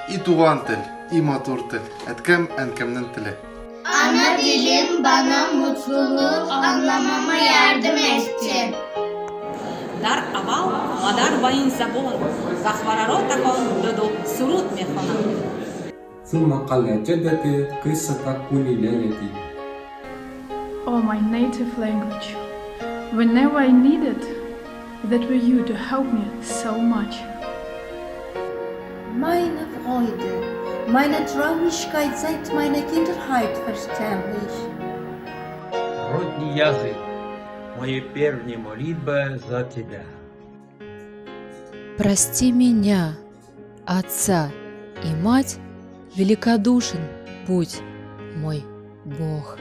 и туган тел, и матур тел. Etkam enkemden tile. Ana dilim bana mutluluğu anlamama yardım etti. Дар авал мадар ваин забон вахвараро такон доду сурут мехонам. ثم قال جدتي قصة كل ليلة. Oh, my native language. Whenever I needed, that were you to help me so much. Meine Freude, meine Traurigkeit seit meiner Kindheit verständlich. Родний язык, моя первая молитва за тебя. Прости меня, Отца и Мать, великодушен будь мой Бог.